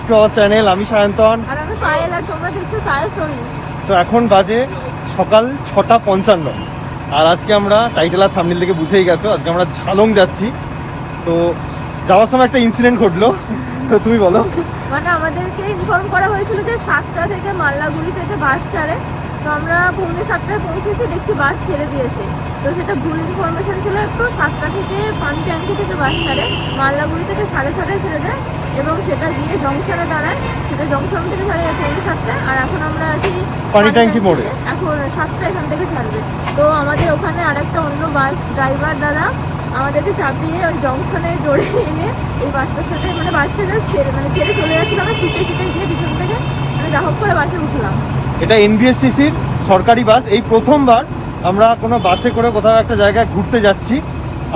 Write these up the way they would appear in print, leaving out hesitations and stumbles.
To our channel. আমি সায়ন্তন আর আমি পায়েল, আর তোমরা দেখছো সায়া স্টোরি। তো এখন বাজে সকাল 6:55 আর আজকে আমরা টাইটেল আর থাম্বনেল থেকে বুঝেই গেছো আজকে আমরা ঝালং যাচ্ছি। তো যাওয়ার সময় একটা ইনসিডেন্ট ঘটলো, তো তুমি বলো। মানে আমাদেরকে ইনফর্ম করা হয়েছিল যে 7টা থেকে মাল্লাগুড়ি থেকে বাস ছাড়ে, তো আমরা 6:45 পৌঁছেছি, দেখছি বাস ছেড়ে দিয়েছে। তো সেটা ভুল ইনফরমেশন ছিল একটু। 7টা থেকে পানি ট্যাঙ্কি থেকে বাস ছাড়ে, মাল্লাগুড়ি থেকে 6:30 ছেড়ে দেয় এবং সেটা গিয়ে জংশনে দাঁড়ায়। সেটা জংশন থেকে ছাড়ে 7:45, আর এখন আমরা আছি পানি ট্যাঙ্কি মোড়ে। এখন 7টা এখান থেকে ছাড়বে। তো আমাদের ওখানে আরেকটা অন্য বাস ড্রাইভার দাদা আমাদেরকে চাপিয়ে ওই জংশনে জড়ে এনে এই বাসটার সাথে, মানে বাসটা জাস্ট ছেড়ে চলে যাচ্ছিল, আমরা ছুটে গিয়ে পিছন থেকে যা হোক করে বাসে উঠলাম। এটা এনবিএসটিসির সরকারি বাস। এই প্রথমবার আমরা কোনো বাসে করে কোথাও একটা জায়গায় ঘুরতে যাচ্ছি।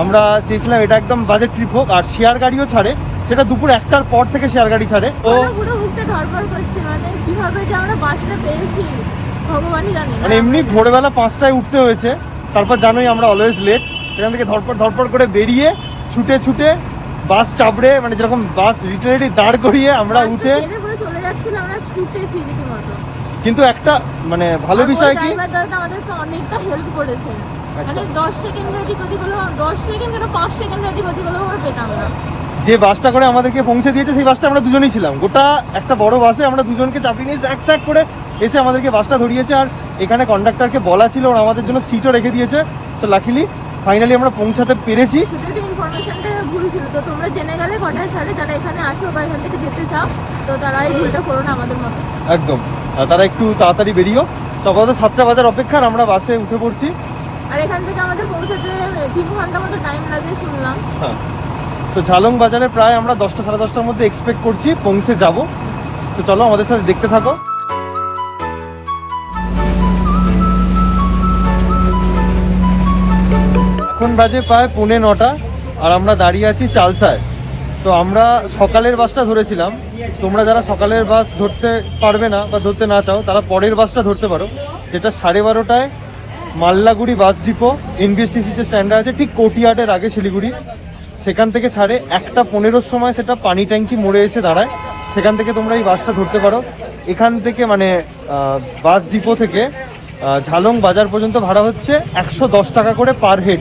আমরা চেয়েছিলাম এটা একদম বাজেট ট্রিপ হোক, আর শেয়ার গাড়িও ছাড়ে, সেটা দুপুর 1টার পর থেকে শেয়ার গাড়ি ছাড়ে। তো পুরো বুকটা ধরপড় করছে, মানে কিভাবে যে আমরা বাসটা পেয়েছি ভগবানই জানে। মানে এমনি ভোরবেলা 5টায় উঠতে হয়েছে, তারপর জানোই আমরা অলওয়েজ লেট। সেখান থেকে ধরপড় করে বেরিয়ে ছুটে বাস চাপড়ে, মানে যেরকম বাস রিটারেডি দাঁড় করিয়ে আমরা উঠে চলে যাচ্ছিলাম, আমরা ছুটেছি রীতিমতো। কিন্তু একটা মানে ভালো বিষয় কি, ড্রাইভার দাদা আমাদেরকে অনেকটা হেল্প করেছেন। মানে 10 সেকেন্ড এদিক ওদিক হলো, 10 সেকেন্ড কেন 5 সেকেন্ড এদিক ওদিক হলো আমরা পেতাম না। যে বাসটা করে আমাদেরকে পৌঁছে দিয়েছে সেই বাসটা আমরা দুজনেই ছিলাম। গোটা একটা বড় বাসে আমরা দুজনকে চাপিয়ে নিয়ে স্যাক করে এসে আমাদেরকে বাসটা ধরিয়েছে। আর এখানে কন্ডাক্টরকে বলা ছিল ওরা আমাদের জন্য সিটও রেখে দিয়েছে। সো লাকিলি ফাইনালি আমরা পৌঁছাতে পেরেছি। শুধু ইনফরমেশনটা ভুল ছিল, তো তোমরা জেনে গেলে কটায় ছাড়ে, যারা এখানে আছো বা এখান থেকে যেতে চাও, তো তারা এই ভুলটা করো না আমাদের মতো। একদম, তারা একটু তাড়াতাড়ি বেরিয়েও। সকাল 7টা বাজার অপেক্ষার আমরা বাসে উঠে পড়ছি। আর এখান থেকে আমাদের পৌঁছাতে 3 ঘন্টা মতো টাইম লাগে শুনলাম। হ্যাঁ, তো ঝালং বাজারে প্রায় আমরা 10টা সাড়ে 10টার মধ্যে এক্সপেক্ট করছি পৌঁছে যাব। তো চলো আমাদের সাথে দেখতে থাকো। এখন বাজে প্রায় 9:45 আর আমরা দাঁড়িয়ে আছি চালসায়। তো আমরা সকালের বাসটা ধরেছিলাম। তোমরা যারা সকালের বাস ধরতে পারবে না বা ধরতে না চাও, তারা পরের বাসটা ধরতে পারো, যেটা 12:30টায় মাল্লাগুড়ি বাস ডিপো এনবিএসটিসি যে স্ট্যান্ডে আছে ঠিক কোর্টইয়ার্ডের আগে শিলিগুড়ি, সেখান থেকে ছাড়ে 1:15-র সময় সেটা পানি ট্যাঙ্কি মোড়ে এসে দাঁড়ায়। সেখান থেকে তোমরা এই বাসটা ধরতে পারো। এখান থেকে মানে বাস ডিপো থেকে ঝালং বাজার পর্যন্ত ভাড়া হচ্ছে 110 টাকা করে পার হেড।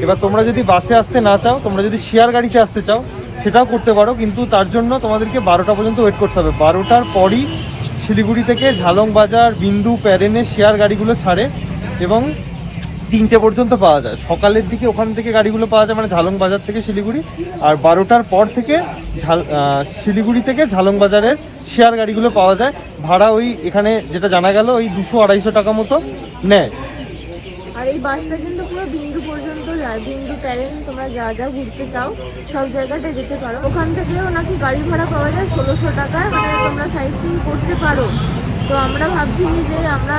এবার তোমরা যদি বাসে আসতে না চাও, তোমরা যদি শেয়ার গাড়িতে আসতে চাও সেটাও করতে পারো, কিন্তু তার জন্য তোমাদেরকে 12টা পর্যন্ত ওয়েট করতে হবে। 12টার পরই শিলিগুড়ি থেকে ঝালং বাজার, বিন্দু, প্যারেনে শেয়ার গাড়িগুলো ছাড়ে এবং 3টে পর্যন্ত পাওয়া যায়। সকালের দিকে ওখান থেকে গাড়িগুলো পাওয়া যায়, মানে ঝালং বাজার থেকে শিলিগুড়ি। আর 12টার পর থেকে শিলিগুড়ি থেকে ঝালং বাজারের শেয়ার গাড়িগুলো পাওয়া যায়। ভাড়া ওই এখানে যেটা জানা গেল ওই 200-250 টাকা মতো নেয়। আর এই বাসটা কিন্তু পুরো বিন্দু পর্যন্ত যায়, বিন্দু প্যারেন, তোমরা যা ঘুরতে চাও সব জায়গাটায় যেতে পারো। ওখান থেকেও নাকি গাড়ি ভাড়া পাওয়া যায় 1600 টাকায়, মানে তোমরা সাইট সিইং করতে পারো। তো আমরা ভাবছি যে আমরা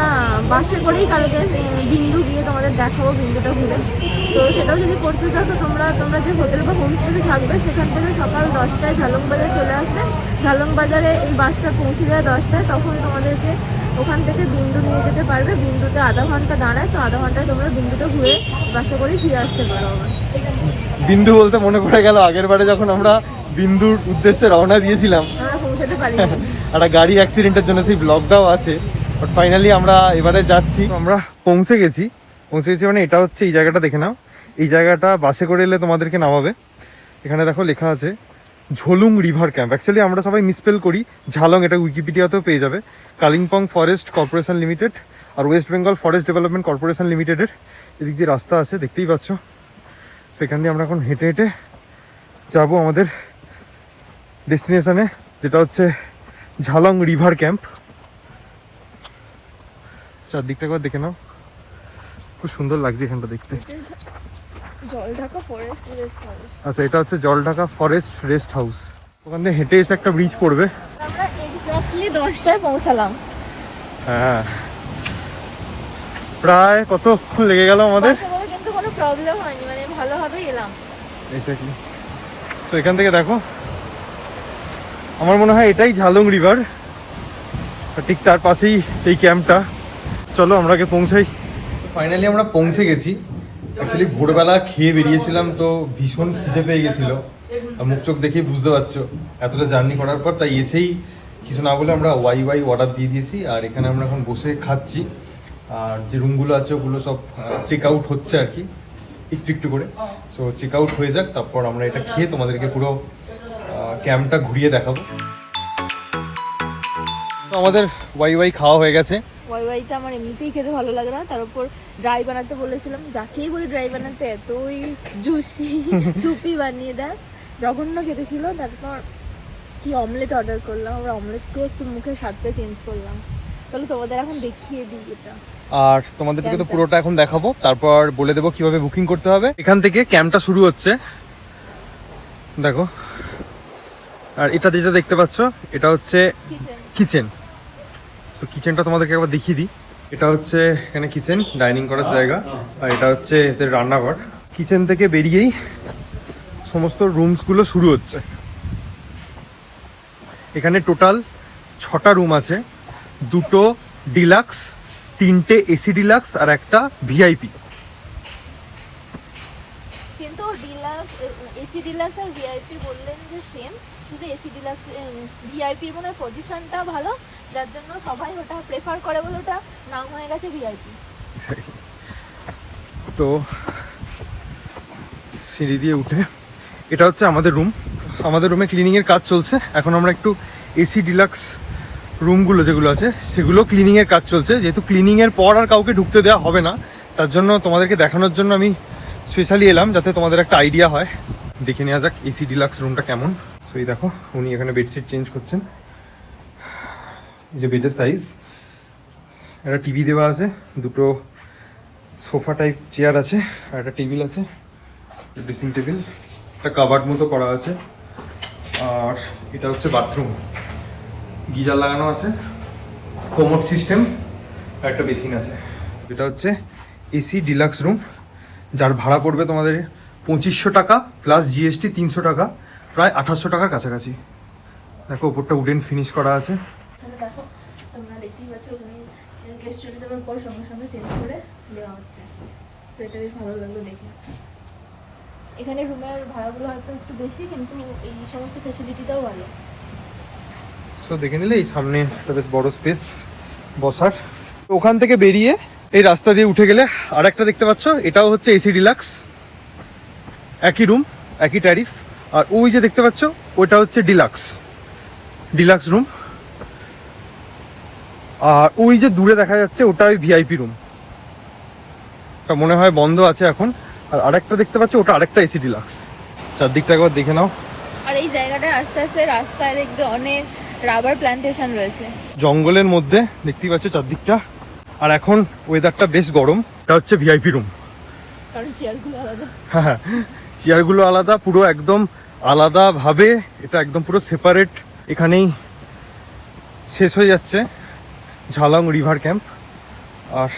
বাসে করেই কালকে বিন্দু গিয়ে তোমাদের দেখাবো, বিন্দুটা ঘুরে। তো সেটাও যদি করতে চাও, তো তোমরা যে হোটেল বা হোমস্টেতে থাকবে সেখান থেকে সকাল 10টায় ঝালং বাজার চলে আসবে। ঝালং বাজারে এই বাসটা পৌঁছে যায় 10টায়, তখন তোমাদেরকে ওখান থেকে বিন্দু নিয়ে যেতে পারবে। বিন্দুতে আধা ঘন্টা দাঁড়ায়, তো আধা ঘন্টায় তোমরা বিন্দুটা ঘুরে বাসে করেই ফিরে আসতে পারো। আবার বিন্দু বলতে মনে পড়ে গেল আগের বারে যখন আমরা বিন্দুর উদ্দেশ্যে রওনা দিয়েছিলাম, আমরা পৌঁছাতে পারি। একটা গাড়ি অ্যাক্সিডেন্টের জন্য সেই ব্লগটাও আছে। বাট ফাইনালি আমরা এবারে যাচ্ছি। আমরা পৌঁছে গেছি মানে এটা হচ্ছে এই জায়গাটা দেখে নাও। এই জায়গাটা বাসে করে এলে তোমাদেরকে নামাবে। এখানে দেখো লেখা আছে ঝোলুং রিভার ক্যাম্প। অ্যাকচুয়ালি আমরা সবাই মিসপেল করি ঝালং, এটা উইকিপিডিয়াতেও পেয়ে যাবে। কালিম্পং ফরেস্ট কর্পোরেশন লিমিটেড আর West Bengal forest development corporation লিমিটেডের এদিক দিয়ে রাস্তা আছে, দেখতেই পাচ্ছ। সেখান দিয়ে আমরা এখন হেঁটে হেঁটে যাবো আমাদের ডেস্টিনেশনে, যেটা হচ্ছে ঝালং রিভার ক্যাম্প। চারদিকটা একবার দেখে নাও, খুব সুন্দর লাগছে এখানটা দেখতে। Jaldhaka forest rest house. আচ্ছা, এটা হচ্ছে জলঢাকা ফরেস্ট রেস্ট হাউস। ওখান থেকে হেঁটে এসে একটা ব্রিজ পড়বে। আমরা এক্স্যাক্টলি 10টায় পৌঁছালাম। হ্যাঁ, প্রায় কতক্ষণ লেগে গেল আমাদের, কিন্তু কোনো প্রবলেম হয়নি, মানে ভালোভাবে এলাম। এক্স্যাক্টলি। সো এখান থেকে দেখো, আমার মনে হয় এটাই ঝালং রিভার, ঠিক তার পাশেই এই ক্যাম্পটা। চলো আমরা আগে পৌঁছাই। ফাইনালি আমরা পৌঁছে গেছি। অ্যাকচুয়ালি ভোরবেলা খেয়ে বেরিয়েছিলাম, তো ভীষণ খিদে পেয়ে গেছিলো। আর মুখ চোখ দেখেই বুঝতে পারছো এতটা জার্নি করার পর, তাই এসেই কিছু না বলে আমরা ওয়াই অর্ডার দিয়ে দিয়েছি। আর এখানে আমরা এখন বসে খাচ্ছি। আর যে রুমগুলো আছে ওগুলো সব চেক আউট হচ্ছে আর কি, একটু একটু করে। সো চেক আউট হয়ে যাক, তারপর আমরা এটা খেয়ে তোমাদেরকে পুরো ক্যাম্পটা ঘুরিয়ে দেখাবো। তো আমাদের ওয়াই খাওয়া হয়ে গেছে। ওয়াইটা আমার এমনিতেই খেতে ভালো লাগে না, তার উপর ড্রাই বানাতে বলেছিলাম, যাকেই বলি ড্রাই বানাতে এতই জুসি সুপি বানিয়ে দেয়, জঘন্য খেতে ছিল। তারপর কি অমলেট অর্ডার করলাম, আমরা অমলেট খেয়ে একটু মুখের স্বাদটা চেঞ্জ করলাম। চলো তোমাদের এখন দেখিয়ে দিই এটা। আর তোমাদেরকে তো পুরোটা এখন দেখাবো, তারপর বলে দেবো কিভাবে বুকিং করতে হবে। এখান থেকে ক্যাম্পটা শুরু হচ্ছে, দেখো। আর এটা যেটা দেখতে পাচ্ছ এটা হচ্ছে কিচেন। তো কিচেনটা তোমাদেরকে একবার দেখিয়ে দিই। এটা হচ্ছে এখানে কিচেন, ডাইনিং করার জায়গা। আর এটা হচ্ছে এদের রান্নাঘর। কিচেন থেকে বেরিয়েই সমস্ত রুমসগুলো শুরু হচ্ছে। এখানে টোটাল 6টা রুম আছে, 2টো ডিলাক্স, 3টে এসি ডিলাক্স আর একটা ভিআইপি। কিন্তু ডিলাক্স, এসি ডিলাক্স আর ভিআইপি বললেন যে সেম, শুধু এসি ডিলাক্স ভিআইপির মনে হয় পজিশনটা ভালো, যার জন্য সবাই ওটা প্রেফার করে বলে ওটা নাম হয়ে গেছে ভিআইপি। তো সিঁড়ি দিয়ে উঠে এটা হচ্ছে আমাদের রুম। আমাদের রুমে ক্লিনিংয়ের কাজ চলছে। এখন আমরা একটু এসি ডিলাক্স রুমগুলো যেগুলো আছে সেগুলো ক্লিনিংয়ের কাজ চলছে। যেহেতু ক্লিনিংয়ের পর আর কাউকে ঢুকতে দেওয়া হবে না, তার জন্য তোমাদেরকে দেখানোর জন্য আমি স্পেশালি এলাম, যাতে তোমাদের একটা আইডিয়া হয়। দেখে নেওয়া যাক এসি ডিলাক্স রুমটা কেমন। সো এই দেখো, উনি এখানে বেডশিট চেঞ্জ করছেন। এই যে বেডের সাইজ, একটা টিভি দেওয়া আছে, 2টো সোফা টাইপ চেয়ার আছে, আর একটা টেবিল আছে, ড্রেসিং টেবিল, একটা কাবার্ড মতো করা আছে। আর এটা হচ্ছে বাথরুম, গিজার লাগানো আছে, কোমোড সিস্টেম, আর একটা বেসিন আছে। এটা হচ্ছে এসি ডিলাক্স রুম, যার ভাড়া পড়বে তোমাদের 2500 টাকা প্লাস জিএসটি 300 টাকা, প্রায় 2800 টাকার কাছাকাছি। দেখো ওপরটা উডেন ফিনিশ করা আছে। দেখো তোমরা দেখতেই পাচ্ছ, ওখানে গেস্ট চলে যাওয়ার পর সঙ্গে সঙ্গে চেঞ্জ করে দেওয়া হচ্ছে। তো এটা বেশ ভালো লাগলো দেখে। এখানে রুমের ভাড়াগুলো হয়তো একটু বেশি, কিন্তু এই সমস্ত ফেসিলিটিটাও ভালো। সো দেখে নিলে এই সামনে একটা বেশ বড় স্পেস বসার। তো ওখান থেকে বেরিয়ে এই রাস্তা দিয়ে উঠে গেলে আর একটা দেখতে পাচ্ছ, এটাও হচ্ছে এসি ডিলাক্স, একই রুম একই ট্যারিফ। আর ওই যে দেখতে পাচ্ছ ওইটা হচ্ছে ডিলাক্স রুম। আর ওই যে দূরে দেখা যাচ্ছে ওটা ওই ভিআইপি রুম, ওটা মনে হয় বন্ধ আছে এখন। আর আরেকটা দেখতে পাচ্ছ ওটা আরেকটা এসি ডিলাক্স। চারদিকটা একবার দেখে নাও। আর এই জায়গাটায় আস্তে আস্তে রাস্তায় দেখবে অনেক রাবার প্ল্যান্টেশন রয়েছে, জঙ্গলের মধ্যে দেখতেই পাচ্ছ চারদিকটা। আর এখন ওয়েদারটা বেশ গরম। এটা হচ্ছে ভিআইপি রুম, কারণ চেয়ারগুলো আলাদা। হ্যাঁ, চেয়ারগুলো আলাদা, পুরো একদম আলাদাভাবে, এটা একদম পুরো সেপারেট। এখানেই শেষ হয়ে যাচ্ছে ঝালং রিভার ক্যাম্প। আর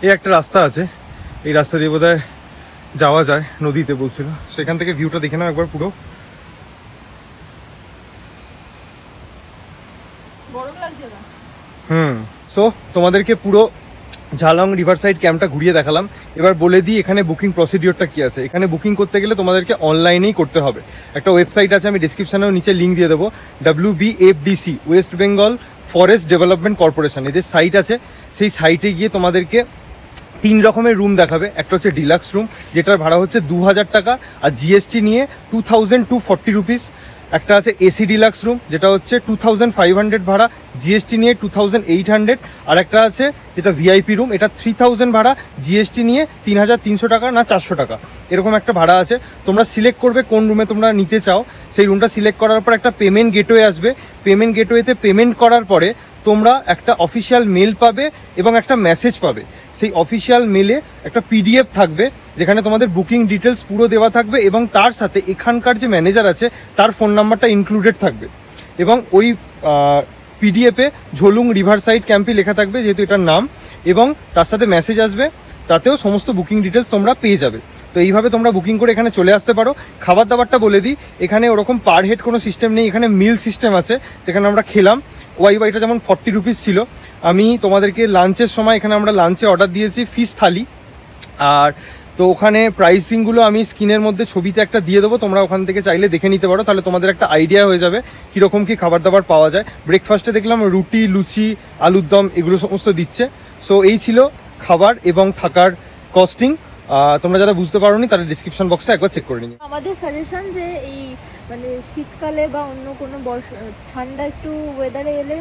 এই একটা রাস্তা আছে, এই রাস্তা দিয়ে বোধহয় যাওয়া যায় নদীতে বলছিল। সেখান থেকে ভিউটা দেখে নাও একবার পুরো। গরম লাগছে না? সো তোমাদেরকে পুরো ঝালং রিভার সাইড ক্যাম্পটা ঘুরিয়ে দেখালাম। এবার বলে দিই এখানে বুকিং প্রসিডিওরটা কি আছে। এখানে বুকিং করতে গেলে তোমাদেরকে অনলাইনেই করতে হবে। একটা ওয়েবসাইট আছে, আমি ডিসক্রিপশনেও নিচে লিঙ্ক দিয়ে দেবো, WBFDC, West Bengal forest development corporation, এদের সাইট আছে। সেই সাইটে গিয়ে তোমাদেরকে 3 রকমের রুম দেখাবে। একটা হচ্ছে ডিলাক্স রুম, যেটার ভাড়া হচ্ছে 2000 টাকা আর জিএসটি নিয়ে 2240 রুপিস। একটা আছে এসি ডিলাক্স রুম, যেটা হচ্ছে 2500 ভাড়া, জিএসটি নিয়ে 2800। আর একটা আছে যেটা ভিআইপি রুম, এটা 3000 ভাড়া, জিএসটি নিয়ে 3300 টাকা না 400 টাকা, এরকম একটা ভাড়া আছে। তোমরা সিলেক্ট করবে কোন রুমে তোমরা নিতে চাও। সেই রুমটা সিলেক্ট করার পর একটা পেমেন্ট গেটওয়ে আসবে। পেমেন্ট গেটওয়েতে পেমেন্ট করার পরে তোমরা একটা অফিসিয়াল মেল পাবে এবং একটা মেসেজ পাবে। সেই অফিসিয়াল মেলে একটা পিডিএফ থাকবে, যেখানে তোমাদের বুকিং ডিটেলস পুরো দেওয়া থাকবে এবং তার সাথে এখানকার যে ম্যানেজার আছে তার ফোন নাম্বারটা ইনক্লুডেড থাকবে। এবং ওই পিডিএফে ঝোলুং রিভার সাইড ক্যাম্পই লেখা থাকবে, যেহেতু এটার নাম, এবং তার সাথে মেসেজ আসবে, তাতেও সমস্ত বুকিং ডিটেলস তোমরা পেয়ে যাবে। তো এইভাবে তোমরা বুকিং করে এখানে চলে আসতে পারো। খাবার দাবারটা বলে দিই, এখানে ওরকম পার হেড কোনো সিস্টেম নেই, এখানে মিল সিস্টেম আছে, যেখানে আমরা খেলাম। ওয়াইটা যেমন 40 রুপিস ছিল। আমি তোমাদেরকে লাঞ্চের সময় এখানে আমরা লাঞ্চে অর্ডার দিয়েছি ফিশ থালি, আর তো ওখানে প্রাইসিংগুলো আমি স্ক্রিনের মধ্যে ছবিতে একটা দিয়ে দেবো, তোমরা ওখান থেকে চাইলে দেখে নিতে পারো, তাহলে তোমাদের একটা আইডিয়া হয়ে যাবে কীরকম কী খাবার দাবার পাওয়া যায়। ব্রেকফাস্টে দেখলাম রুটি, লুচি, আলুর দম এগুলো সমস্ত দিচ্ছে। সো এই ছিল খাবার এবং থাকার কস্টিং। তোমরা যারা বুঝতে পারোনি তারা ডিসক্রিপশন বক্সে একবার চেক করে নিও। আমাদের সাজেশন যে এই মানে শীতকালে বা অন্য কোনো ঠান্ডা একটু ওয়েদারে এলে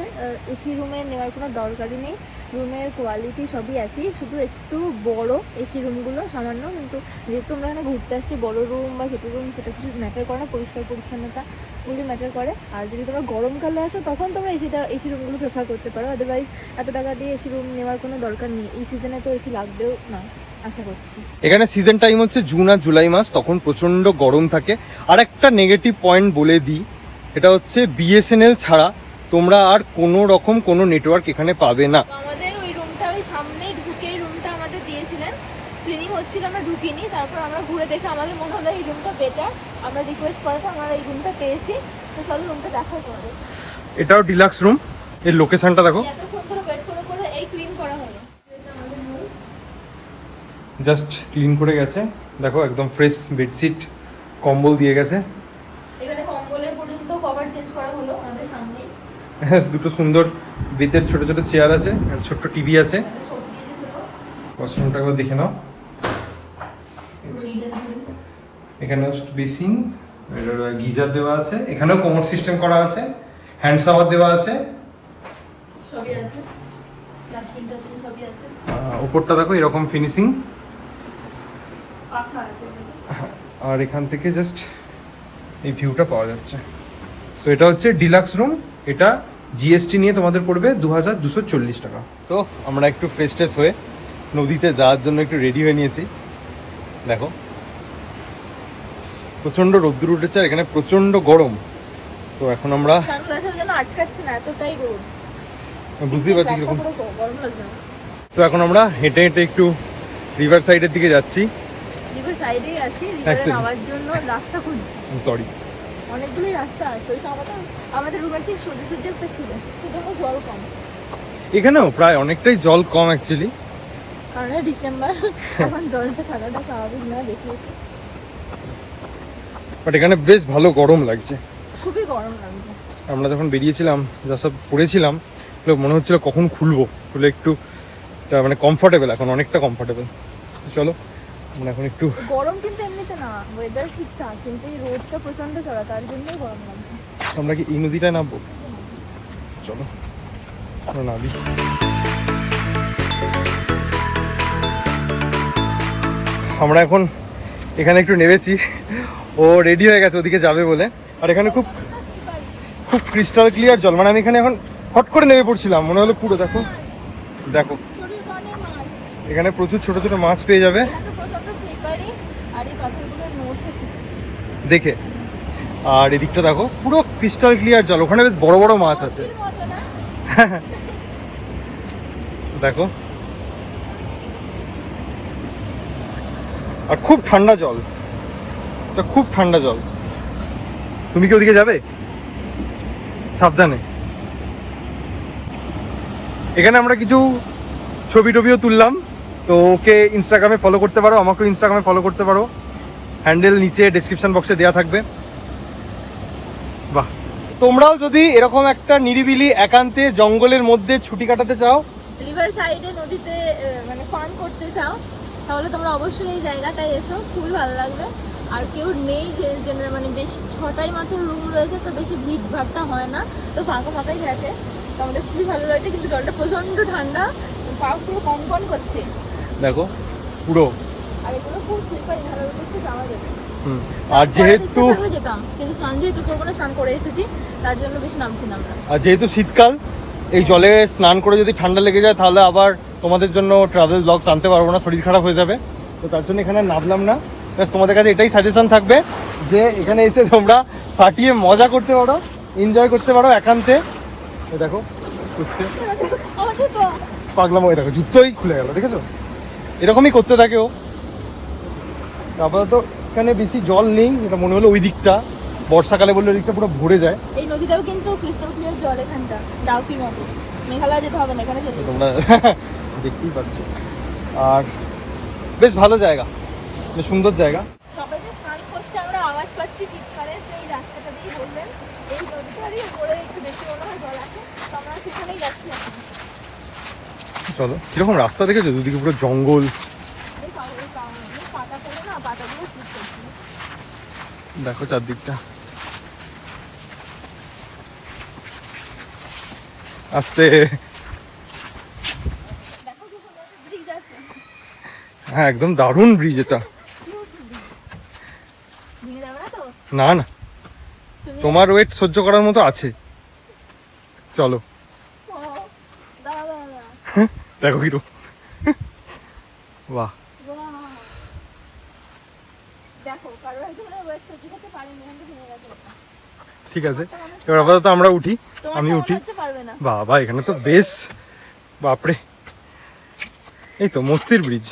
এসি রুমে নেওয়ার কোনো দরকারই নেই। রুমের কোয়ালিটি সবই একই, শুধু একটু বড় এসি রুমগুলো সামান্য, কিন্তু যেহেতু আমরা এখানে ঘুরতে আসছি বড় রুম বা ছোটো রুম সেটা কিছু ম্যাটার করে না, পরিষ্কার পরিচ্ছন্নতাগুলি ম্যাটার করে। আর যদি তোমরা গরমকালে আসো তখন তোমরা এসি রুমগুলো প্রেফার করতে পারো, আদারওয়াইজ এত টাকা দিয়ে এসি রুম নেওয়ার কোনো দরকার নেই। এই সিজনে তো এসি লাগবেও না আশা করছি। এখানে সিজন টাইম হচ্ছে জুন আর জুলাই মাস, তখন প্রচণ্ড গরম থাকে। আর একটা নেগেটিভ পয়েন্ট বলে দিই, এটা হচ্ছে বিএসএনএল ছাড়া তোমরা আর কোনো রকম কোনো নেটওয়ার্ক এখানে পাবে না। আমাদের ওই রুমটা ওই সামনেই ঢুকে রুমটা আমাদের দিয়েছিলেন, ক্লিনিং হচ্ছিল, আমরা ঢুকিনি, তারপর আমরা ঘুরে দেখে আমাদের মনে হলো এই রুমটা বেটার, আমরা রিকোয়েস্ট করাতে আমরা এই রুমটা পেয়েছি। তো চলো রুমটা দেখাও তোমাদের। এটাও ডিলাক্স রুম, এর লোকেশনটা দেখো। এতক্ষণ ধরে ওয়েট করে করে এই ক্লিন করা হলো। জাস্ট ক্লিন করে গেছে, দেখো একদম ফ্রেশ বেডশিট কম্বল দিয়ে গেছে। এখানে কম্বলের পর্যন্ত কভার চেঞ্জ করা হলো আমাদের সামনেই। দুটো সুন্দর বেতের ছোট ছোট চেয়ার আছে আর ছোট্ট টিভি আছে। ওয়াশরুমটা একবার দেখে নাও। এখানে বেসিন, গিজার দেওয়া আছে, এখানেও কোমর সিস্টেম করা আছে, হ্যান্ড শাওয়ার দেওয়া আছে, সবই আছে, ডাস্টবিন সবই আছে। উপরটা দেখো এরকম ফিনিশিং। পাখা আছে। আর এখান থেকে জাস্ট এই ভিউটা পাওয়া যাচ্ছে। সো এটা হচ্ছে ডিলাক্স রুম, এটা জিএসটি নিয়ে তোমাদের পড়বে 2240 টাকা। তো আমরা একটু ফ্রেশ ট্রেশ হয়ে নদীতে যাওয়ার জন্য একটু রেডি হয়ে নিয়েছি। দেখো প্রচণ্ড রোদ্দুর উঠেছে আর এখানে প্রচণ্ড গরম। সো এখন আমরা সানগ্লাসের জন্য আটকাচ্ছে না, এতটাই রোদ, বুঝতেই পারছি কিরকম গরম লাগছে না। তো এখন আমরা হেঁটে হেঁটে একটু রিভার সাইডের দিকে যাচ্ছি। রিভার সাইডেই আছি, রিভারে নামার জন্য রাস্তা খুঁজছি। সরি, অনেকগুলোই রাস্তা আছে। ওই তো আমাদের রুমের ঠিক সোজা সোজা একটা ছিল, শুধু জল কম। এখানেও প্রায় অনেকটাই জল কম অ্যাকচুয়ালি, কারণ ডিসেম্বর এখন জলটা থাকাটা স্বাভাবিক না বেশি বেশি। বাট এখানে বেশ ভালো গরম লাগছে, খুবই গরম লাগছে। আমরা যখন বেরিয়েছিলাম যা সব পড়েছিলাম মনে হচ্ছিল কখন খুলবো, খুলে একটু মানে কমফোর্টেবল, এখন অনেকটা কমফোর্টেবল। চলো আমরা এখন একটু গরম, কিন্তু এমনিতে না ওয়েদার ঠিকঠাক, কিন্তু এই রোদটা প্রচন্ড চড়া, তার জন্যই গরম লাগছে। আমরা কি এই নদীটায় নামবো? চলো আমরা নামি। আমরা এখন এখানে একটু নেমেছি, ও রেডি হয়ে গেছে ওদিকে যাবে বলে। আর এখানে খুব খুব ক্রিস্টাল ক্লিয়ার জল, মানে আমি এখানে এখন হট করে নেমে পড়ছিলাম, মনে হলো পুরো দেখো দেখো এখানে প্রচুর ছোট ছোট মাছ পেয়ে যাবে দেখে। আর এদিকটা দেখো পুরো ক্রিস্টাল ক্লিয়ার জল, ওখানে বেশ বড় বড় মাছ আছে দেখো। আর খুব ঠান্ডা জল, এটা খুব ঠান্ডা জল। তুমি কি ওদিকে যাবে? সাবধানে। এখানে আমরা কিছু ছবি টবিও তুললাম, তো ওকে ইনস্টাগ্রামে ফলো করতে পারো, আমাকেও ইনস্টাগ্রামে ফলো করতে পারো, হ্যান্ডেল নিচে ডেসক্রিপশন বক্সে দেওয়া থাকবে। বাহ, তোমরাও যদি এরকম একটা নিরিবিলি একান্তে জঙ্গলের মধ্যে ছুটি কাটাতে চাও, রিভার সাইডে নদীতে মানে ফান করতে চাও, তাহলে তোমরা অবশ্যই এই জায়গাটায় এসো, খুবই ভালো লাগবে। আর কেউ নেই যে মানে বেশি 6টাই মাত্র রুম রয়েছে, তো বেশি ভিড় ভাড়টা হয় না, তো ফাঁকা ফাঁকাই থাকে, তো আমাদের খুবই ভালো লাগছে। কিন্তু জলটা প্রচণ্ড ঠান্ডা, পা পুরো কনকন করছে দেখো পুরো। আর এগুলো খুব স্লিপারি, ভালো করতে যাওয়া যাবে। আর যেহেতু যেতাম, কিন্তু স্নান যেহেতু করবো না, স্নান করে এসেছি, তার জন্য বেশি নামছি না আমরা। আর যেহেতু শীতকাল, এই জলে স্নান করে যদি ঠান্ডা লেগে যায় তাহলে আবার তোমাদের জন্য ট্রাভেল ব্লগস আনতে পারবো না, শরীর খারাপ হয়ে যাবে। তো তার জন্য এখানে নামলাম না। ব্যাস তোমাদের কাছে এটাই সাজেশন থাকবে যে এখানে এসে তোমরা ফাটিয়ে মজা করতে পারো, এনজয় করতে পারো একান্তে। দেখো পাগলাম, ওই দেখো জুতোই খুলে গেল, দেখেছো? এরকমই করতে থাকে ও। আপাতত এখানে বেশি জল নেই, এটা মনে হলো ওই দিকটা বর্ষাকালে বললে ওই দিকটা পুরো ভরে যায়। এই নদীটাও কিন্তু ক্রিস্টাল ক্লিয়ার জল, এখানটা ডাউকির মতো। মেঘালয় যেতে হবে না, এখানে চলে তোমরা দেখতেই পাচ্ছ। আর বেশ ভালো জায়গা, বেশ সুন্দর জায়গা। সবাই যে স্নান করছে আমরা আওয়াজ পাচ্ছি চিৎকারে, তো এই রাস্তাটা দিয়ে বললেন এই নদীটারই উপরে একটু বেশি মনে হয় জল আছে, তো আমরা সেখানেই যাচ্ছি এখন। চলো, কিরকম রাস্তা দেখেছো, দুদিকে পুরো জঙ্গল। এই পাতা ফেলে না, পাতাগুলো ঠিক করছি। দেখো চারদিকটা, আস্তে। দেখো কি সুন্দর ব্রিজ আছে। হ্যাঁ একদম দারুণ ব্রিজ এটা। ভেঙে যাবে না তো? না না, তোমার ওয়েট সহ্য করার মতো আছে। চলো, ও, দাঁড়া দাঁড়া দাঁড়া। দেখো কিরকম। বাহ, বাহ। দেখো কারোর একজনের ওয়েট সহ্য করতে পারেনি, এখন তো ভেঙে গেছে ওটা। ঠিক আছে, এবার আপাতত আমরা উঠি, তোমারটা আমি মনে উঠি। হচ্ছে পারবে না। বাবা এখানে তো বেশ, বাপরে, এই তো মস্তির ব্রিজ।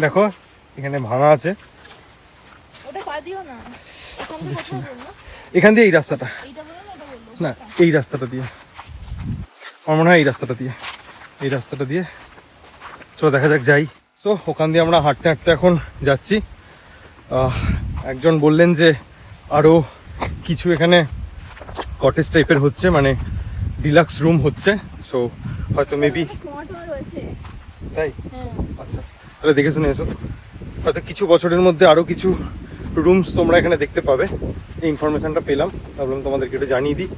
দেখো এখানে ভাঙা আছে, ওটা পা দিও না। এখান থেকে কোথায় বললো? এখান দিয়ে এই রাস্তাটা, এইটা বললো না এটা বললো? না এই রাস্তাটা দিয়ে, আমার মনে হয় এই রাস্তাটা দিয়ে, এই রাস্তাটা দিয়ে। চলো দেখা যাক যাই। সো ওখান দিয়ে আমরা হাঁটতে হাঁটতে এখন যাচ্ছি। একজন বললেন যে আরও কিছু এখানে কটেজ টাইপের হচ্ছে, মানে ডিলাক্স রুম হচ্ছে। সো হয়তো মেবি, কুয়া টুয়া রয়েছে। তাই? হ্যাঁ। আচ্ছা, তাহলে দেখে শুনে এসো। হয়তো কিছু বছরের মধ্যে আরও কিছু রুমস তোমরা এখানে দেখতে পাবে। এই ইনফরমেশনটা পেলাম, ভাবলাম তোমাদেরকে একটু জানিয়ে দিই।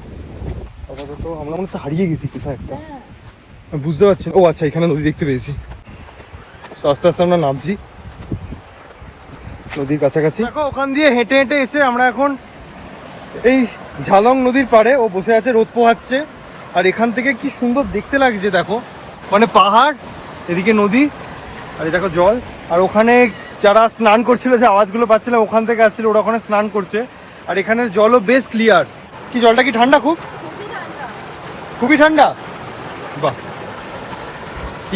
আপাতত আমরা মনে হচ্ছে হারিয়ে গেছি কোথায় একটা, হ্যাঁ। আমি বুঝতে পারছি না। ও আচ্ছা, এখানে নদী দেখতে পেয়েছি। তো আস্তে আস্তে আমরা নামছি নদীর কাছাকাছি। দেখো ওখান দিয়ে হেঁটে হেঁটে এসে আমরা এখন এই ঝালং নদীর পাড়ে। ও বসে আছে, রোদ পোহাচ্ছে, আর এখান থেকে কি সুন্দর দেখতে লাগছে। দেখো মানে পাহাড়, এদিকে নদী, আর এই দেখো জল। আর ওখানে যারা স্নান করছিল, যে আওয়াজগুলো পাচ্ছিলাম ওখান থেকে আসছিল, ওরা ওখানে স্নান করছে। আর এখানের জলও বেশ ক্লিয়ার। কি জলটা কি ঠান্ডা? খুব খুবই ঠান্ডা। খুবই ঠান্ডা। বাহ,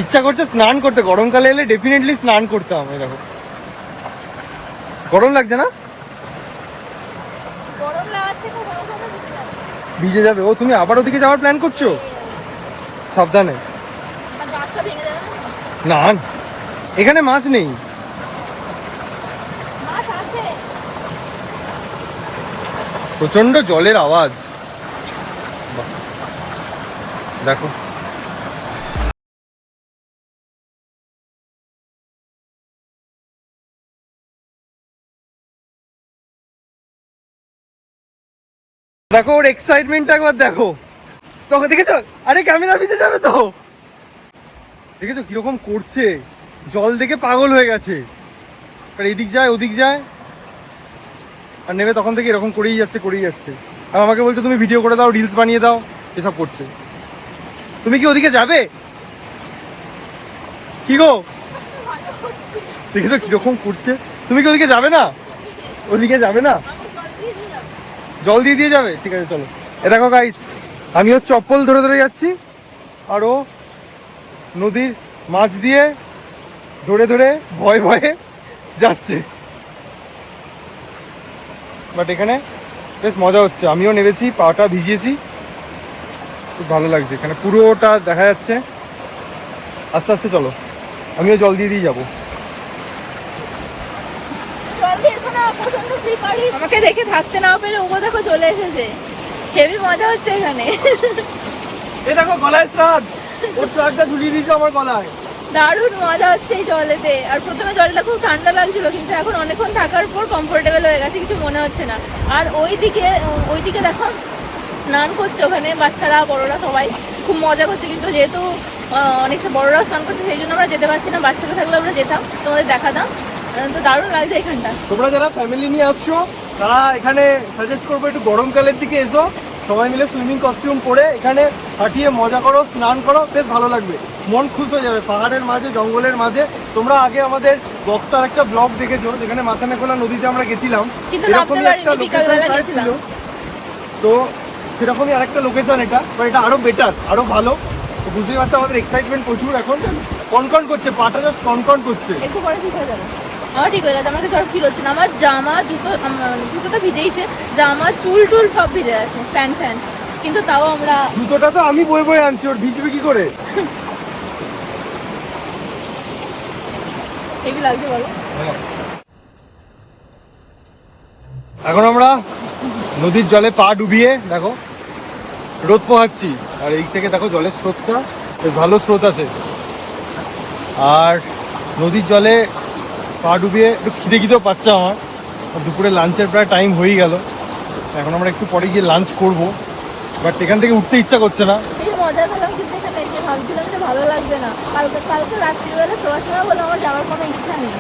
ইচ্ছা করছে স্নান করতে। গরমকালে এলে ডেফিনেটলি স্নান করতাম। এই দেখো, গরম লাগছে না? গরম লাগার থেকে গরম হবে ভিজে যাবে। ভিজে যাবে। ও তুমি আবার ওদিকে যাওয়ার প্ল্যান করছো? সাবধানে। আর গাছটা ভেঙে যাবে না? না, এখানে মাছ নেই। মাছ আছে। প্রচন্ড জলের আওয়াজ। বাহ, দেখো দেখো ওর এক্সাইটমেন্টটা একবার দেখো। তোকে দেখেছো? আরে ক্যামেরা ভিজে যাবে তো। দেখেছো কিরকম করছে, জল দেখে পাগল হয়ে গেছে। আর এদিক যায় ওদিক যায়, আর নেমে তখন থেকে এরকম করেই যাচ্ছে করেই যাচ্ছে। আর আমাকে বলছে তুমি ভিডিও করে দাও, রিলস বানিয়ে দাও, এসব করছে। তুমি কি ওদিকে যাবে? কি গো, দেখেছো কিরকম করছে? তুমি কি ওদিকে যাবে না? ওদিকে যাবে না? জল দিয়ে দিয়ে যাবে? ঠিক আছে চলো। এ দেখো গাইস, আমিও চপ্পল ধরে ধরে যাচ্ছি, আর ও নদীর মাছ দিয়ে ধরে ধরে ভয়ে ভয়ে যাচ্ছে। বাট এখানে বেশ মজা হচ্ছে। আমিও নেমেছি, পাটা ভিজিয়েছি, খুব ভালো লাগছে। এখানে পুরোটা দেখা যাচ্ছে। আস্তে আস্তে চলো, আমিও জল দিয়ে দিয়ে যাবো। আমাকে দেখে থাকতে না পেরে ও দেখো চলে এসেছে। হেভি মজা হচ্ছে এখানে। এই দেখো গলায় শ্রাদ, ওর শ্রাদটা ঝুলিয়ে দিয়েছে আমার গলায়। দারুণ মজা হচ্ছে এই জলেতে। আর প্রথমে জলটা খুব ঠান্ডা লাগছিল, কিন্তু এখন অনেকক্ষণ থাকার পর কমফোর্টেবল হয়ে গেছে, কিছু মনে হচ্ছে না। আর ওইদিকে দেখো স্নান করছে ওখানে বাচ্চারা বড়রা সবাই খুব মজা করছে। কিন্তু যেহেতু অনেক সব বড়রাও স্নান করছে, সেই জন্য আমরা যেতে পারছি না। বাচ্চারা থাকলে আমরা যেতাম, তোমাদের দেখাতাম। তো দারুণ লাগছে এখানটা। তোমরা যারা ফ্যামিলি নিয়ে আসছো তারা এখানে সাজেস্ট করবো একটু গরমকালের দিকে এসো, সবাই মিলে সুইমিং কস্টিউম পরে এখানে হাঁটিয়ে মজা করো, স্নান করো, বেশ ভালো লাগবে, মন খুশ হয়ে যাবে। পাহাড়ের মাঝে, জঙ্গলের মাঝে। তোমরা আগে আমাদের বক্সার একটা ব্লগ দেখেছো, যেখানে মাথানেখোলা নদীতে আমরা গেছিলাম, এরকমই একটা লোকেশন ছিল। তো সেরকমই আরেকটা লোকেশন এটা, বাট এটা আরো বেটার, আরো ভালো। তো বুঝতেই পারছো আমাদের এক্সাইটমেন্ট প্রচুর। এখন কনকন করছে, পাটা জাস্ট কনকন করছে। একটু পরে ঠিক হয়ে যাবে। আমার ঠিক হয়ে গেছে, আমার জ্বর ফিল হচ্ছে না। আমার জামা জুতো তো ভিজেইছে, জামা চুল টুল সব ভিজে আছে, ফ্যান কিন্তু তাও আমরা। জুতোটা তো আমি বয়ে বয়ে আনছি, ওর ভিজবে কি করে? হেভি লাগছে বলো। এখন আমরা নদীর জলে পা ডুবিয়ে দেখো রোদ পোহাচ্ছি, আর এই থেকে দেখো জলের স্রোতটা বেশ ভালো স্রোত আছে। আর নদীর জলে পা ডুবিয়ে একটু খিদেও পাচ্ছে আমার। দুপুরে লাঞ্চের প্রায় টাইম হয়ে গেল, এখন আমরা একটু পরে গিয়ে লাঞ্চ করব, বাট এখান থেকে উঠতে ইচ্ছা করছে না। এই মজা পেলাম কিন্তু এখানে এসে, ভাবছিলাম যে ভালো লাগবে না, কালকে রাত্রিবেলা শোয়ার সময় বলে আমার যাওয়ার কোনো ইচ্ছা নেই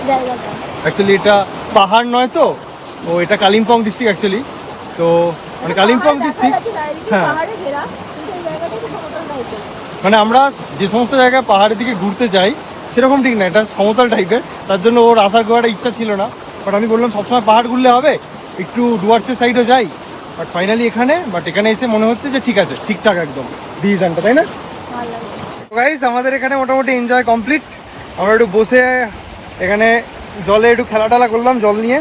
জায়গাটা। অ্যাকচুয়ালি এটা পাহাড় নয় তো, ও এটা কালিম্পং ডিস্ট্রিক্ট অ্যাকচুয়ালি। তো মানে কালিম্পং ডিস্ট্রিক্ট, হ্যাঁ, পাহাড়ে ঘেরা, কিন্তু এই জায়গাটা একটু সমতল টাইপের। মানে আমরা যে সমস্ত জায়গায় পাহাড়ের দিকে ঘুরতে যাই সেরকম ঠিক না, এটা সমতল টাইপের। তার জন্য ওর আসার খুব একটা ইচ্ছা ছিল না, বাট আমি বললাম সবসময় পাহাড় ঘুরলে হবে, একটু ডুয়ার্সের সাইডও যাই। বাট ফাইনালি এখানে এসে মনে হচ্ছে যে ঠিক আছে, ঠিকঠাক একদম ডিসিশনটা, তাই না? ভালো লাগে। গাইস আমাদের এখানে মোটামুটি এনজয় কমপ্লিট। আমরা একটু বসে এখানে জলে একটু খেলা টেলা করলাম, জল নিয়ে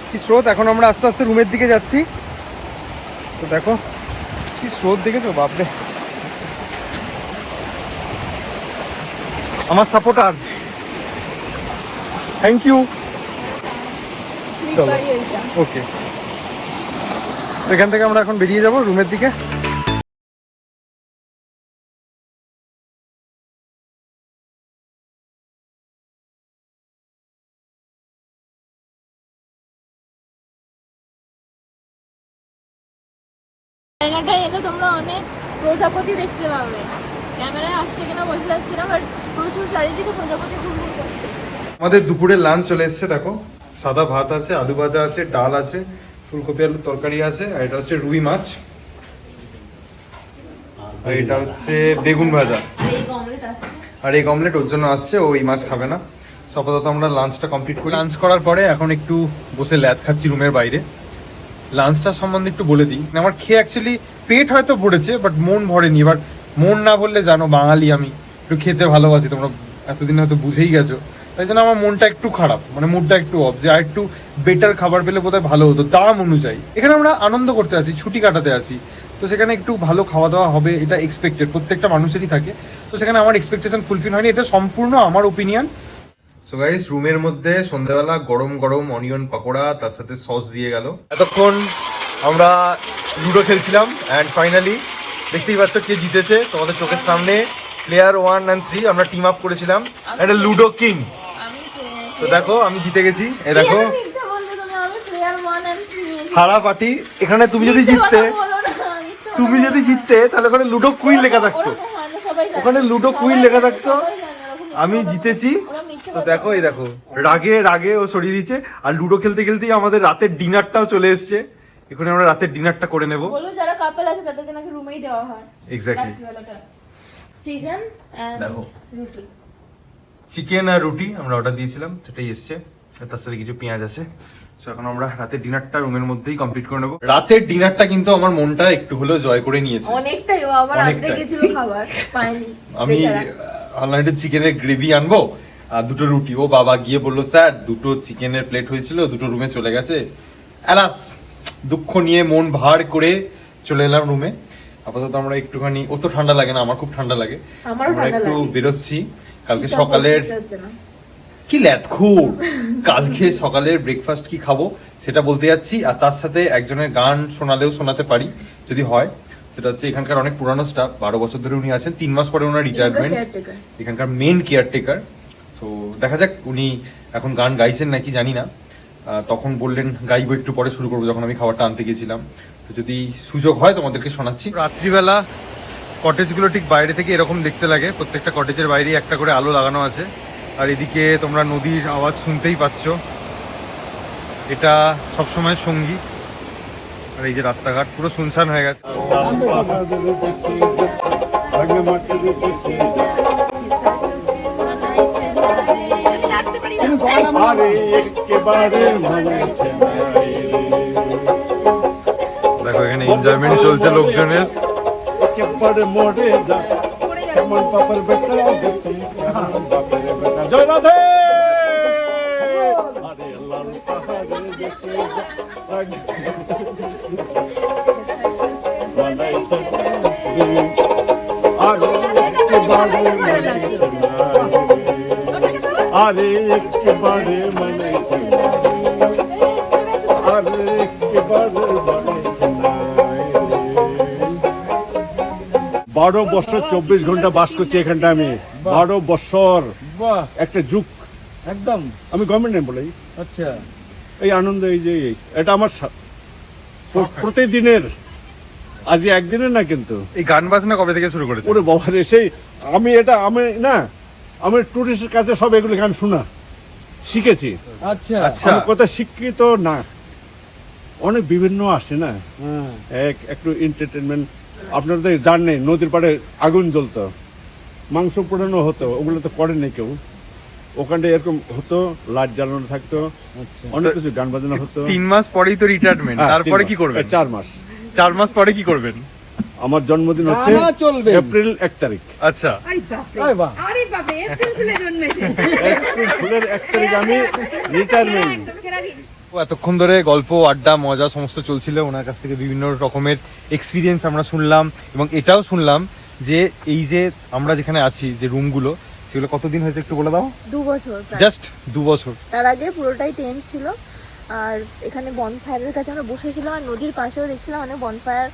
কি স্রোত। এখন আমরা আস্তে আস্তে রুমের দিকে যাচ্ছি। তো দেখো কি স্রোত, দেখেছো বাপরে। আমার সাপোর্টার, থ্যাংক ইউ। চলো, স্লিপারি এইটা। ওকে, এখান থেকে আমরা এখন বেরিয়ে যাব রুমের দিকে। জায়গাটায় এলে তোমরা অনেক প্রজাপতি দেখতে পাবে। ক্যামেরায় আসছে কিনা বলতে যাচ্ছি না, বাট প্রচুর চারিদিকে প্রজাপতি ঘুরঘুর করছে। আমাদের দুপুরের লাঞ্চ চলে এসেছে, দেখো সাদা ভাত আছে, আলু ভাজা আছে, ডাল আছে, ফুলকপি আলুর তরকারি আছে, আর এটা হচ্ছে রুই মাছ, আর এটা হচ্ছে বেগুন ভাজা, আর এই অমলেট আসছে। আর এই অমলেট ওর জন্য আসছে, ও এই মাছ খাবে না। আপাতত আমরা লাঞ্চটা কমপ্লিট করি। লাঞ্চ করার পরে এখন একটু বসে ল্যাদ খাচ্ছি রুমের বাইরে। লাঞ্চটা সম্বন্ধে একটু বলে দিই, আমার খেয়ে অ্যাকচুয়ালি পেট হয়তো ভরেছে, বাট মন ভরেনি। এবার মন না ভরলে, জানো বাঙালি আমি একটু খেতে ভালোবাসি, তোমরা এতদিন হয়তো বুঝেই গেছো, তাই জন্য আমার মনটা একটু খারাপ, মানে মুডটা একটু অফ, যে আর একটু বেটার খাবার পেলে বোধহয় ভালো হতো দাম অনুযায়ী। এখানে আমরা আনন্দ করতে আসি, ছুটি কাটাতে আসি, তো সেখানে একটু ভালো খাওয়া দাওয়া হবে এটা এক্সপেক্টেড, প্রত্যেকটা মানুষেরই থাকে। তো সেখানে আমার এক্সপেকটেশন ফুলফিল হয়নি, এটা সম্পূর্ণ আমার ওপিনিয়ন। সো গাইস, রুমের মধ্যে সন্ধ্যাবেলা গরম গরম অনিয়ন পাকোড়া, তার সাথে সস দিয়ে গেল। এতক্ষণ আমরা লুডো খেলছিলাম, অ্যান্ড ফাইনালি দেখতেই পাচ্ছ কে জিতেছে তোমাদের চোখের সামনে। প্লেয়ার 1 and 3 আমরা টিম আপ করেছিলাম, এটা লুডো কিং। তো দেখো আমি জিতে গেছি, এই দেখো হারা পার্টি। এখানে তুমি যদি জিততে তাহলে ওখানে লুডো কুইন লেখা থাকতো, ওখানে লুডো কুইন লেখা থাকতো, আমি জিতেছি। তো দেখো, এই দেখো রাগে ও সরিয়ে দিচ্ছে। আর লুডো খেলতে খেলতেই আমাদের রাতের ডিনারটাও চলে এসছে। এখানে আমরা রাতের ডিনারটা করে নেব। বলো যারা কাপল আছে তাদেরকে নাকি রুমেই দেওয়া হয়। এক্স্যাক্টলি। চিকেন এন্ড দেখো রুটি, চিকেন আর রুটি আমরা অর্ডার দিয়েছিলাম, সেটাই এসছে, তার সাথে কিছু পেঁয়াজ আছে। তো এখন আমরা রাতের ডিনারটা রুমের মধ্যেই কমপ্লিট করে নেব। রাতের ডিনারটা কিন্তু আমার মনটা একটু হলেও জয় করে নিয়েছে অনেকটাই। ও আবার আনতে গেছিল খাবার পাইনি। আমি অনলাইনে চিকেনের গ্রেভি আনবো আর দুটো রুটি, ও বাবা গিয়ে বললো স্যার দুটো চিকেনের প্লেট হয়েছিল, দুটো রুমে চলে গেছে। অ্যালাস, দুঃখ নিয়ে মন ভার করে চলে এলাম রুমে। আপাতত আমরা একটুখানি, ও তো ঠান্ডা লাগে না, আমার খুব ঠান্ডা লাগে, আমরা একটু বেরোচ্ছি। কালকে সকালের কি ল্যাথখুর, কালকে সকালের ব্রেকফাস্ট কি খাবো সেটা বলতে যাচ্ছি। আর তার সাথে একজনের গান শোনালেও শোনাতে পারি যদি হয়। সেটা হচ্ছে এখানকার অনেক পুরানো স্টাফ, 12 বছর ধরে উনি আছেন, 3 মাস পরে ওনার রিটায়ারমেন্ট, এখানকার মেন কেয়ারটেকার। সো দেখা যাক উনি এখন গান গাইছেন নাকি জানি না, তখন বললেন গাইবো একটু পরে শুরু করবো, যখন আমি খাবারটা আনতে গেছিলাম। তো যদি সুযোগ হয় তোমাদেরকে শোনাচ্ছি। রাত্রিবেলা কটেজগুলো ঠিক বাইরে থেকে এরকম দেখতে লাগে, প্রত্যেকটা কটেজের বাইরে একটা করে আলো লাগানো আছে, আর এদিকে তোমরা নদীর আওয়াজ শুনতেই পাচ্ছ, এটা সবসময় সঙ্গী। আর এই যে রাস্তাঘাট পুরো শুনশান হয়ে গেছে। দেখো এখানে এনজয়মেন্ট চলছে লোকজনের। জয় রাধে। আরে একেবারে মানাইছে না রে, আরে একেবারে মানাইছে না রে। 12 বছর 24 ঘন্টা বাস করছি এখানটা আমি। 12 বছর বাহ, একটা যুগ। একদম। আমি গভর্নমেন্ট নেম বলি। আচ্ছা, এই আনন্দ, এই যে এটা আমার প্রতিদিনের, আজ একদিনের না কিন্তু। এই গান বাজনা কবে থেকে শুরু করেছে? ওরে বাবা রে, সেই আমি টুরিস্টের কাছে সব এগুলো গান শোনা শিখেছি। আচ্ছা, আচ্ছা। আমি কত শিক্ষিত না, অনেক বিভিন্ন আসে না, একটু এন্টারটেনমেন্ট। আপনারা তো জানেন নদীর পাড়ে আগুন জ্বলতো, মাংস পোড়ানো হতো, ওগুলো তো করেনি কেউ। ওখানটা এরকম হতো, লাইট জ্বালানো থাকতো, আচ্ছা। অনেক কিছু গান বাজনা হতো। 3 মাস পরেই তো রিটায়ারমেন্ট, হ্যাঁ, তারপরে 3 কি মাস। করবেন? 4 মাস। 4 মাস পরে কি করবেন? আমার জন্মদিন হচ্ছে টানা চলবে। এপ্রিল 1 তারিখ। আচ্ছা, আরে বাপরে, আরে বাহ, আরে বাপরে, এপ্রিল ফুলে জন্মেছে। এপ্রিল ফুলের 1 তারিখ আমি রিটায়ারমেন্ট। একদম সেরা দিন। ও এতক্ষণ ধরে গল্প আড্ডা মজা সমস্ত চলছিল, ওনার কাছ থেকে বিভিন্ন রকমের এক্সপিরিয়েন্স আমরা শুনলাম, এবং এটাও শুনলাম যে এই যে আমরা যেখানে আছি, যে রুমগুলো, সেগুলো কতদিন হয়েছে একটু বলে দাও। 2 বছর প্রায়। জাস্ট 2 বছর। তার আগে পুরোটাই টেন্ট ছিল। আর এখানে বনফায়ারের কাছে আমরা বসেছিলাম, আর নদীর পাশেও দেখছিলাম মানে বনফায়ার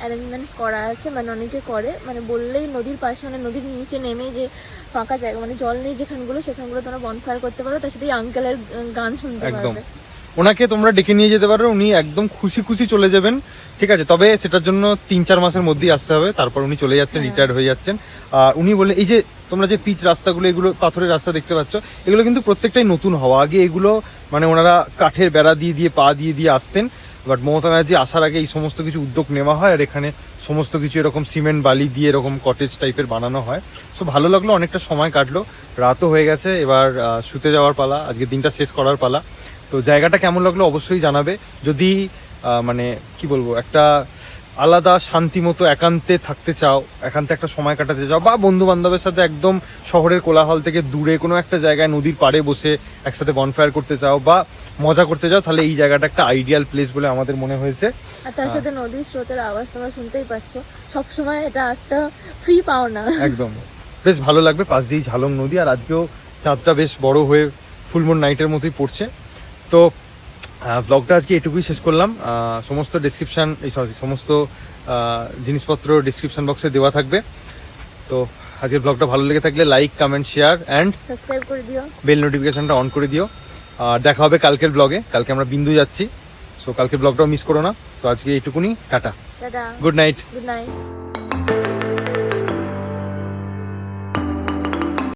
অ্যারেঞ্জমেন্টস করা আছে, মানে অনেকে করে, মানে বললেই নদীর পাশে, মানে নদীর নিচে নেমে যে ফাঁকা জায়গা, মানে জল নেই যেখানগুলো, সেখানগুলো তোমরা বনফায়ার করতে পারো, তার সাথে আঙ্কেলের গান শুনতে একদম। পারবে। ওনাকে তোমরা ডেকে নিয়ে যেতে পারো, উনি একদম খুশি খুশি চলে যাবেন, ঠিক আছে? তবে সেটার জন্য 3-4 মাসের মধ্যেই আসতে হবে, তারপর উনি চলে যাচ্ছেন, রিটায়ার্ড হয়ে যাচ্ছেন। উনি বলে এই যে তোমরা যে পিচ রাস্তাগুলো, এগুলো পাথরের রাস্তা দেখতে পাচ্ছ, এগুলো কিন্তু প্রত্যেকটাই নতুন হওয়া। আগে এগুলো মানে ওনারা কাঠের বেড়া দিয়ে দিয়ে পা দিয়ে দিয়ে আসতেন, বাট মমতা ব্যানার্জি আসার আগে এই সমস্ত কিছু উদ্যোগ নেওয়া হয়, আর এখানে সমস্ত কিছু এরকম সিমেন্ট বালি দিয়ে এরকম কটেজ টাইপের বানানো হয়। সো ভালো লাগলো, অনেকটা সময় কাটলো, রাতও হয়ে গেছে, এবার শুতে যাওয়ার পালা, আজকে দিনটা শেষ করার পালা। তো জায়গাটা কেমন লাগলো অবশ্যই জানাবে। যদি মানে কি বলবো, একটা আলাদা শান্তি মতো একান্তে থাকতে চাও, একান্তে একটা সময় কাটাতে চাও, বা বন্ধু বান্ধবের সাথে একদম শহরের কোলাহল থেকে দূরে কোনো একটা জায়গায় নদীর পাড়ে বসে একসাথে বনফায়ার করতে চাও বা মজা করতে চাও, তাহলে এই জায়গাটা একটা আইডিয়াল প্লেস বলে আমাদের মনে হয়েছে। আর তার সাথে নদীর স্রোতের আওয়াজ তোমরা শুনতেই পাচ্ছ, সবসময় এটা একটা ফ্রি পাও না। একদম বেশ ভালো লাগবে, পাশ দিয়েই ঝালং নদী, আর আজকেও চাঁদটা বেশ বড় হয়ে ফুলমুন নাইটের মতোই পড়ছে। তো ব্লগটা আজকে এটুকুই শেষ করলাম। সমস্ত ডেসক্রিপশান, সমস্ত জিনিসপত্র ডিসক্রিপশন বক্সে দেওয়া থাকবে। তো আজকের ব্লগটা ভালো লেগে থাকলে like, comment, share and subscribe করে দিও। বেল নোটিফিকেশনটা অন করে দিও। আর দেখা হবে কালকের ব্লগে। কালকে আমরা বিন্দু যাচ্ছি, সো কালকের ব্লগটাও মিস করো না। সো আজকে এইটুকুনি, tata, tata, good night. Good night.